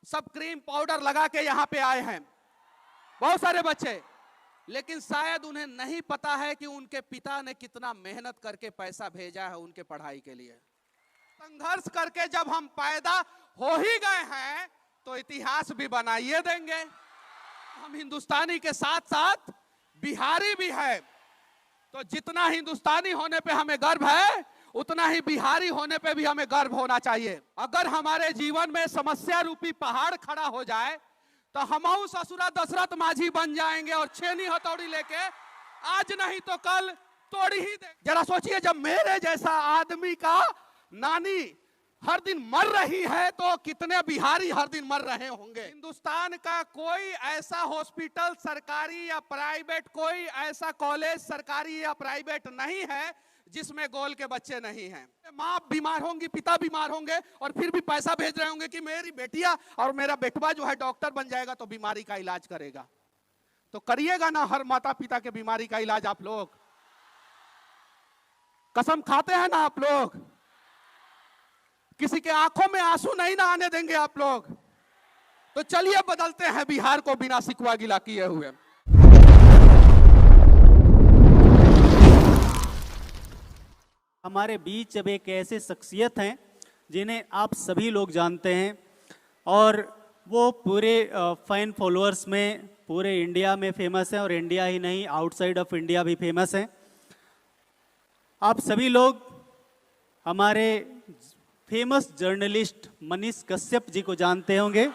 सब cream powder लगा के यहाँ पे आए हैं, बहुत सारे बच्चे, लेकिन शायद उन्हें नहीं पता है कि उनके पिता ने कितना मेहनत करके पैसा भेजा है उनके पढ़ाई के लिए। संघर्ष करके जब हम पैदा हो ही गए हैं तो इतिहास भी बनाइए देंगे। हम हिंदुस्तानी के साथ साथ बिहारी भी है, तो जितना हिंदुस्तानी होने पे हमें गर्व है उतना ही बिहारी होने पे भी हमें गर्व होना चाहिए। अगर हमारे जीवन में समस्या रूपी पहाड़ खड़ा हो जाए तो हमहू ससुरा दशरथ माझी बन जाएंगे और छेनी हथौड़ी लेके आज नहीं तो कल तोड़ी ही दे। जरा सोचिए, जब मेरे जैसा आदमी का नानी हर दिन मर रही है तो कितने बिहारी हर दिन मर रहे होंगे। हिंदुस्तान का कोई ऐसा हॉस्पिटल सरकारी या प्राइवेट, कोई ऐसा कॉलेज सरकारी या प्राइवेट नहीं है जिसमें गोल के बच्चे नहीं हैं। माँ बीमार होंगी, पिता बीमार होंगे और फिर भी पैसा भेज रहे होंगे कि मेरी बेटिया और मेरा बेटवा जो है डॉक्टर बन जाएगा तो बीमारी का इलाज करेगा। तो करिएगा ना हर माता पिता के बीमारी का इलाज आप लोग? कसम खाते हैं ना आप लोग? किसी के आंखों में आंसू नहीं ना आने देंगे आप लोग? तो चलिए बदलते हैं बिहार को बिना सिकवा गिला किए हुए। हमारे बीच अब एक ऐसे शख्सियत हैं जिन्हें आप सभी लोग जानते हैं और वो पूरे फैन फॉलोअर्स में पूरे इंडिया में फेमस हैं और इंडिया ही नहीं आउटसाइड ऑफ इंडिया भी फेमस हैं। आप सभी लोग हमारे फेमस जर्नलिस्ट मनीष कश्यप जी को जानते होंगे।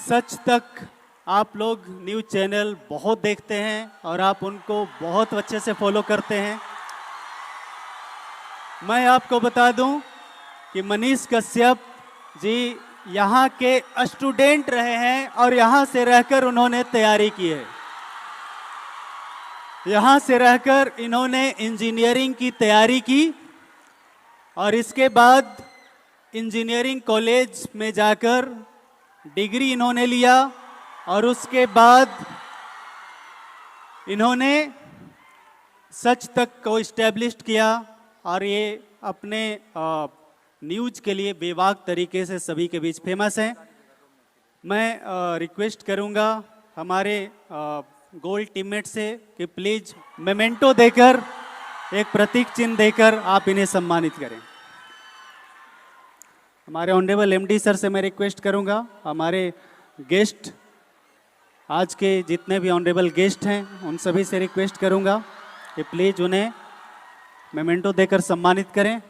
सच तक आप लोग न्यूज़ चैनल बहुत देखते हैं और आप उनको बहुत अच्छे से फॉलो करते हैं। मैं आपको बता दूं कि मनीष कश्यप जी यहाँ के स्टूडेंट रहे हैं और यहाँ से रहकर उन्होंने तैयारी की है। यहाँ से रहकर इन्होंने इंजीनियरिंग की तैयारी की और इसके बाद इंजीनियरिंग कॉलेज में जाकर डिग्री इन्होंने लिया और उसके बाद इन्होंने सच तक को इस्टेब्लिश किया और ये अपने न्यूज़ के लिए बेबाक तरीके से सभी के बीच फेमस हैं। मैं रिक्वेस्ट करूंगा हमारे गोल्ड टीममेट से कि प्लीज मेमेंटो देकर, एक प्रतीक चिन्ह देकर आप इन्हें सम्मानित करें। हमारे ऑनरेबल एमडी सर से मैं रिक्वेस्ट करूंगा, हमारे गेस्ट आज के जितने भी ऑनरेबल गेस्ट हैं उन सभी से रिक्वेस्ट करूंगा कि प्लीज उन्हें मेमेंटो देकर सम्मानित करें।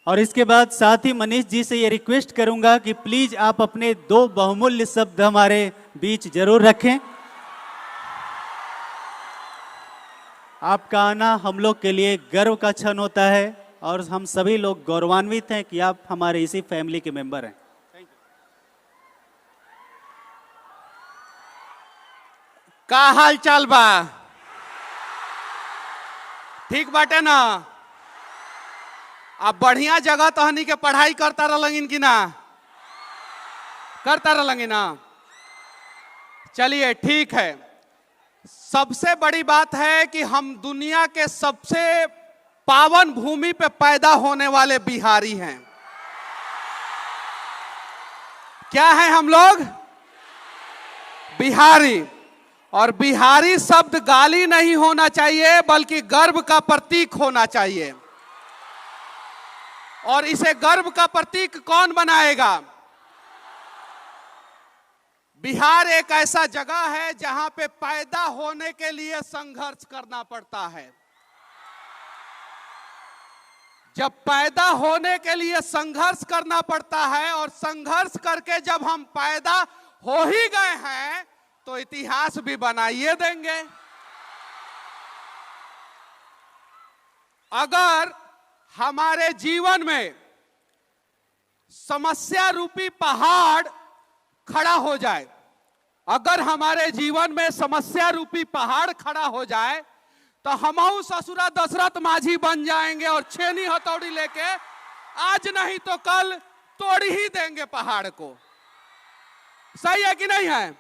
और इसके बाद साथ ही मनीष जी से ये रिक्वेस्ट करूंगा कि प्लीज आप अपने 2 बहुमूल्य शब्द हमारे बीच जरूर रखें। आपका आना हम लोग के लिए गर्व का क्षण होता है और हम सभी लोग गौरवान्वित हैं कि आप हमारे इसी फैमिली के मेंबर हैं। का हाल चाल बा? ठीक बाटे ना? अब बढ़िया जगह तहनी के पढ़ाई करता रहलगिन कि ना? करता रहलगिन ना? चलिए ठीक है। सबसे बड़ी बात है कि हम दुनिया के सबसे पावन भूमि पे पैदा होने वाले बिहारी हैं। क्या है हम लोग? बिहारी। और बिहारी शब्द गाली नहीं होना चाहिए बल्कि गर्व का प्रतीक होना चाहिए। और इसे गर्व का प्रतीक कौन बनाएगा? बिहार एक ऐसा जगह है जहां पे पैदा होने के लिए संघर्ष करना पड़ता है। जब पैदा होने के लिए संघर्ष करना पड़ता है और संघर्ष करके जब हम पैदा हो ही गए हैं तो इतिहास भी बनाइए देंगे। अगर हमारे जीवन में समस्या रूपी पहाड़ खड़ा हो जाए, अगर हमारे जीवन में समस्या रूपी पहाड़ खड़ा हो जाए तो हमहू ससुरा दशरथ माझी बन जाएंगे और छेनी हथौड़ी लेके आज नहीं तो कल तोड़ ही देंगे पहाड़ को। सही है कि नहीं है?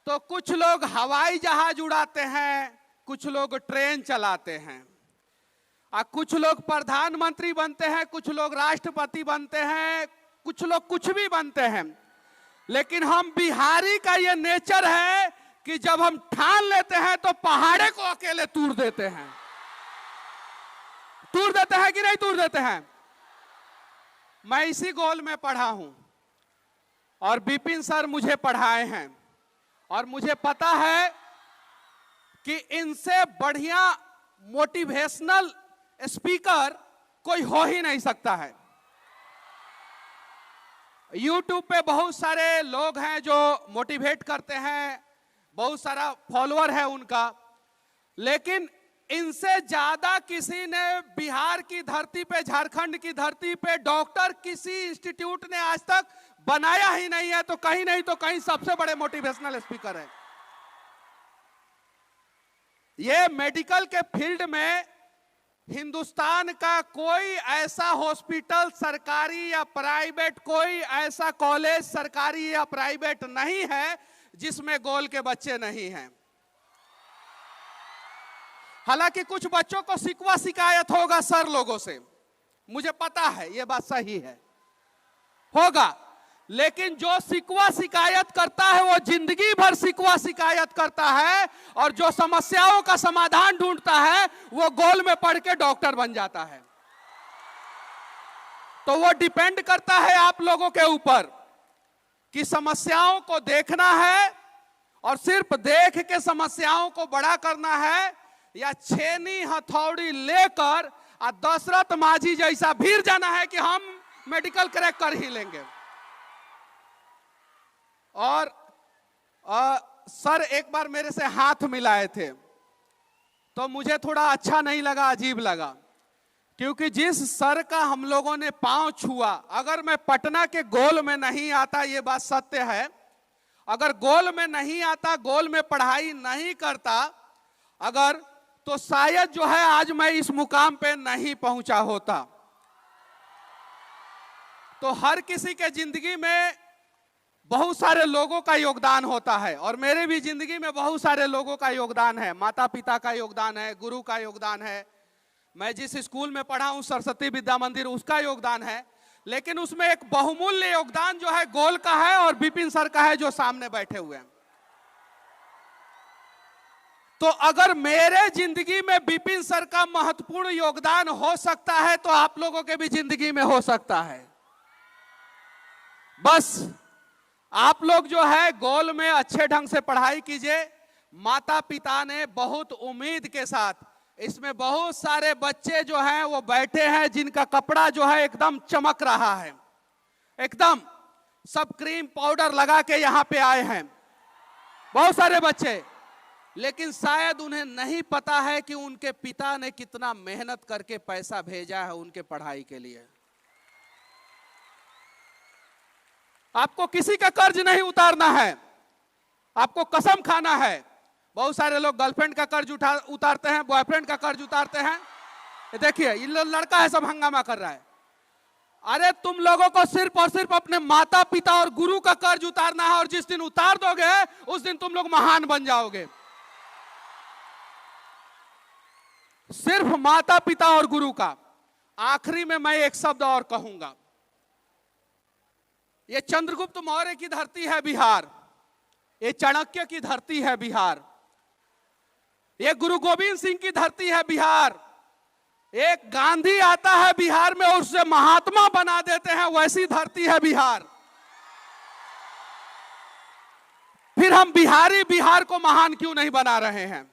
तो कुछ लोग हवाई जहाज उड़ाते हैं, कुछ लोग ट्रेन चलाते हैं। कुछ लोग प्रधानमंत्री बनते हैं, कुछ लोग राष्ट्रपति बनते हैं, कुछ लोग कुछ भी बनते हैं, लेकिन हम बिहारी का ये नेचर है कि जब हम ठान लेते हैं तो पहाड़े को अकेले तोड़ देते हैं। तोड़ देते हैं कि नहीं तोड़ देते हैं? मैं इसी गोल में पढ़ा हूं और विपिन सर मुझे पढ़ाए हैं और मुझे पता है कि इनसे बढ़िया मोटिवेशनल स्पीकर कोई हो ही नहीं सकता है। YouTube पे बहुत सारे लोग हैं जो मोटिवेट करते हैं, बहुत सारा फॉलोअर है उनका, लेकिन इनसे ज्यादा किसी ने बिहार की धरती पे, झारखंड की धरती पे डॉक्टर किसी इंस्टीट्यूट ने आज तक बनाया ही नहीं है। तो कहीं नहीं तो कहीं सबसे बड़े मोटिवेशनल स्पीकर है। ये मेडिकल के फील्ड में हिंदुस्तान का कोई ऐसा हॉस्पिटल सरकारी या प्राइवेट, कोई ऐसा कॉलेज सरकारी या प्राइवेट नहीं है जिसमें गोल के बच्चे नहीं हैं। हालांकि कुछ बच्चों को शिकवा शिकायत होगा सर लोगों से, मुझे पता है ये बात सही है, होगा, लेकिन जो शिकवा शिकायत करता है वो जिंदगी भर शिकवा शिकायत करता है, और जो समस्याओं का समाधान ढूंढता है वो गोल में पढ़ के डॉक्टर बन जाता है। तो वो डिपेंड करता है आप लोगों के ऊपर कि समस्याओं को देखना है और सिर्फ देख के समस्याओं को बड़ा करना है, या छेनी हथौड़ी लेकर दशरथ माझी जैसा भीड़ जाना है कि हम मेडिकल क्रैक कर ही लेंगे। और सर एक बार मेरे से हाथ मिलाए थे तो मुझे थोड़ा अच्छा नहीं लगा, अजीब लगा, क्योंकि जिस सर का हम लोगों ने पांव छुआ, अगर मैं पटना के गोल में नहीं आता, ये बात सत्य है, अगर गोल में नहीं आता, गोल में पढ़ाई नहीं करता अगर, तो शायद जो है आज मैं इस मुकाम पे नहीं पहुंचा होता। तो हर किसी के जिंदगी में बहुत सारे लोगों का योगदान होता है, और मेरे भी जिंदगी में बहुत सारे लोगों का योगदान है। माता पिता का योगदान है, गुरु का योगदान है, मैं जिस स्कूल में पढ़ा हूं सरस्वती विद्या मंदिर, उसका योगदान है, लेकिन उसमें एक बहुमूल्य योगदान जो है गोल का है और विपिन सर का है जो सामने बैठे हुए हैं। तो अगर मेरे जिंदगी में विपिन सर का महत्वपूर्ण योगदान हो सकता है तो आप लोगों के भी जिंदगी में हो सकता है। बस आप लोग जो है गोल में अच्छे ढंग से पढ़ाई कीजिए। माता पिता ने बहुत उम्मीद के साथ, इसमें बहुत सारे बच्चे जो हैं वो बैठे हैं जिनका कपड़ा जो है एकदम चमक रहा है, एकदम सब क्रीम पाउडर लगा के यहाँ पे आए हैं बहुत सारे बच्चे, लेकिन शायद उन्हें नहीं पता है कि उनके पिता ने कितना मेहनत करके पैसा भेजा है उनके पढ़ाई के लिए। आपको किसी का कर्ज नहीं उतारना है, आपको कसम खाना है। बहुत सारे लोग गर्लफ्रेंड का कर्ज उतारते हैं, बॉयफ्रेंड का कर्ज उतारते हैं। देखिए ये लड़का है सब हंगामा कर रहा है। अरे तुम लोगों को सिर्फ और सिर्फ अपने माता पिता और गुरु का कर्ज उतारना है, और जिस दिन उतार दोगे उस दिन तुम लोग महान बन जाओगे। सिर्फ माता पिता और गुरु का। आखिरी में मैं एक शब्द और कहूंगा, ये चंद्रगुप्त मौर्य की धरती है बिहार, ये चाणक्य की धरती है बिहार, ये गुरु गोविंद सिंह की धरती है बिहार, एक गांधी आता है बिहार में और उसे महात्मा बना देते हैं, वैसी धरती है बिहार। फिर हम बिहारी बिहार को महान क्यों नहीं बना रहे हैं?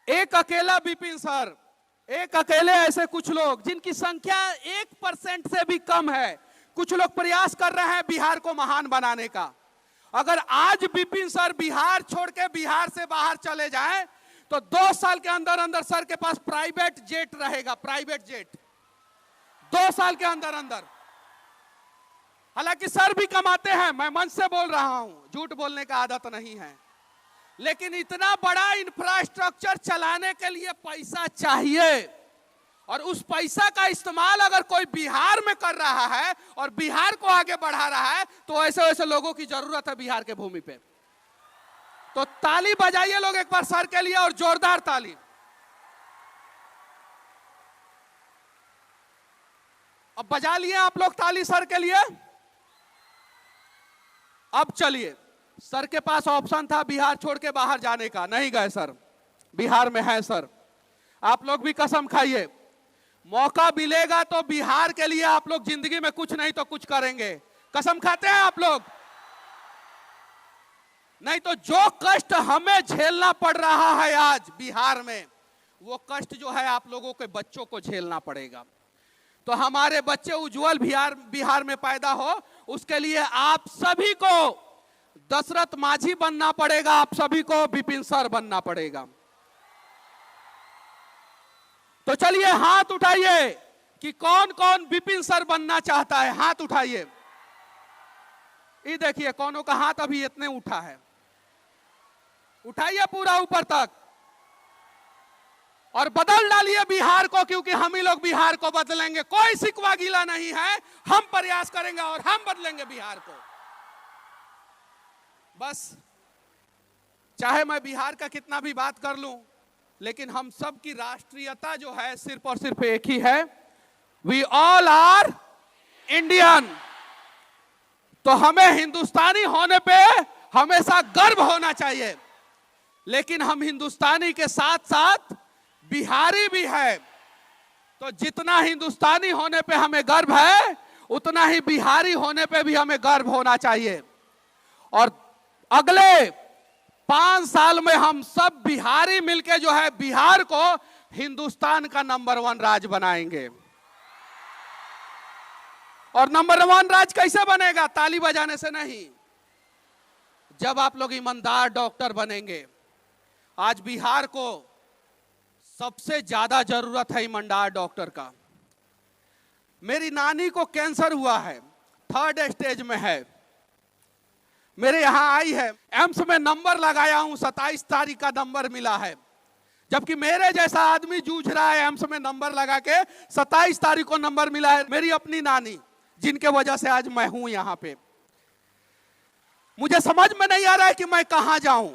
एक अकेला विपिन सर, एक अकेले ऐसे कुछ लोग जिनकी संख्या 1% से भी कम है, कुछ लोग प्रयास कर रहे हैं बिहार को महान बनाने का। अगर आज विपिन सर बिहार छोड़ के बिहार से बाहर चले जाएं तो 2 साल के अंदर अंदर सर के पास प्राइवेट जेट रहेगा, प्राइवेट जेट 2 साल के अंदर अंदर। हालांकि सर भी कमाते हैं, मैं मन से बोल रहा हूं, झूठ बोलने का आदत नहीं है, लेकिन इतना बड़ा इंफ्रास्ट्रक्चर चलाने के लिए पैसा चाहिए, और उस पैसा का इस्तेमाल अगर कोई बिहार में कर रहा है और बिहार को आगे बढ़ा रहा है तो ऐसे ऐसे लोगों की जरूरत है बिहार के भूमि पे। तो ताली बजाइए लोग एक बार सर के लिए, और जोरदार ताली। अब बजा लिए आप लोग ताली सर के लिए। अब चलिए, सर के पास ऑप्शन था बिहार छोड़ के बाहर जाने का, नहीं गए सर, बिहार में है सर। आप लोग भी कसम खाइए, मौका मिलेगा तो बिहार के लिए आप लोग जिंदगी में कुछ नहीं तो कुछ करेंगे। कसम खाते हैं आप लोग? नहीं तो जो कष्ट हमें झेलना पड़ रहा है आज बिहार में, वो कष्ट जो है आप लोगों के बच्चों को झेलना पड़ेगा। तो हमारे बच्चे उज्जवल बिहार में पैदा हो, उसके लिए आप सभी को दशरथ मांझी बनना पड़ेगा, आप सभी को विपिन सर बनना पड़ेगा। तो चलिए हाथ उठाइए कि कौन कौन विपिन सर बनना चाहता है, हाथ उठाइए। ये देखिए कौनों का हाथ अभी इतने उठा है, उठाइए पूरा ऊपर तक और बदल डालिए बिहार को, क्योंकि हम ही लोग बिहार को बदलेंगे। कोई सिकवा गीला नहीं है, हम प्रयास करेंगे और हम बदलेंगे बिहार को। बस चाहे मैं बिहार का कितना भी बात कर लूं, लेकिन हम सब की राष्ट्रीयता जो है सिर्फ और सिर्फ एक ही है, वी ऑल आर इंडियन। तो हमें हिंदुस्तानी होने पे हमेशा गर्व होना चाहिए, लेकिन हम हिंदुस्तानी के साथ साथ बिहारी भी है। तो जितना हिंदुस्तानी होने पे हमें गर्व है, उतना ही बिहारी होने पे भी हमें गर्व होना चाहिए। और अगले 5 साल में हम सब बिहारी मिलके जो है बिहार को हिंदुस्तान का नंबर 1 राज्य बनाएंगे। और नंबर 1 राज्य कैसे बनेगा? ताली बजाने से नहीं, जब आप लोग ईमानदार डॉक्टर बनेंगे। आज बिहार को सबसे ज्यादा जरूरत है ईमानदार डॉक्टर का। मेरी नानी को कैंसर हुआ है, 3rd स्टेज में है, मेरे यहां आई है, एम्स में नंबर लगाया हूं, 27 तारीख का नंबर मिला है। जबकि मेरे जैसा आदमी जूझ रहा है एम्स में नंबर लगा के, 27 तारीख को नंबर मिला है। मेरी अपनी नानी, जिनके वजह से आज मैं हूं यहां पे। मुझे समझ में नहीं आ रहा है कि मैं कहां जाऊं।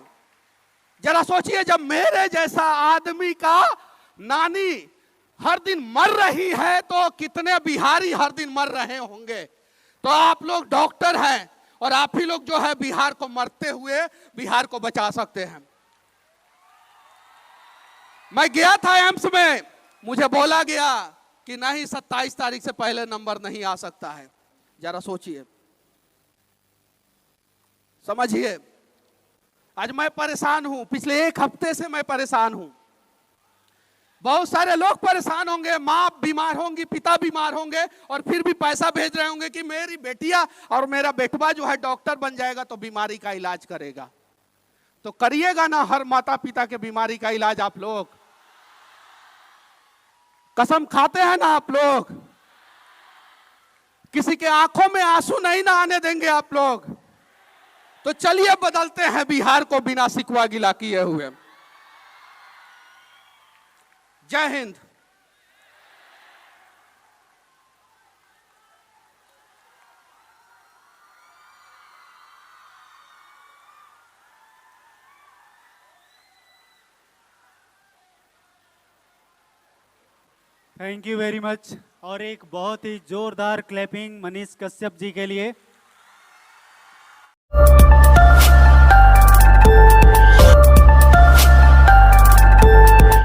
जरा सोचिए, जब मेरे जैसा आदमी का नानी हर दिन मर रही है, तो कितने बिहारी हर दिन मर रहे होंगे। तो आप लोग डॉक्टर हैं और आप ही लोग जो है बिहार को मरते हुए बिहार को बचा सकते हैं। मैं गया था एम्स में, मुझे बोला गया कि नहीं 27 तारीख से पहले नंबर नहीं आ सकता है। जरा सोचिए, समझिए। आज मैं परेशान हूं, पिछले 1 हफ्ते से मैं परेशान हूं। बहुत सारे लोग परेशान होंगे, माँ बीमार होंगी, पिता बीमार होंगे, और फिर भी पैसा भेज रहे होंगे कि मेरी बेटिया और मेरा बेटवा जो है डॉक्टर बन जाएगा तो बीमारी का इलाज करेगा। तो करिएगा ना हर माता पिता के बीमारी का इलाज आप लोग? कसम खाते हैं ना आप लोग? किसी के आंखों में आंसू नहीं ना आने देंगे आप लोग। तो चलिए बदलते हैं बिहार को बिना सिकवा गिला किए हुए। जय Hind. Thank you very much. और एक बहुत ही जोरदार क्लैपिंग मनीष कश्यप जी के लिए।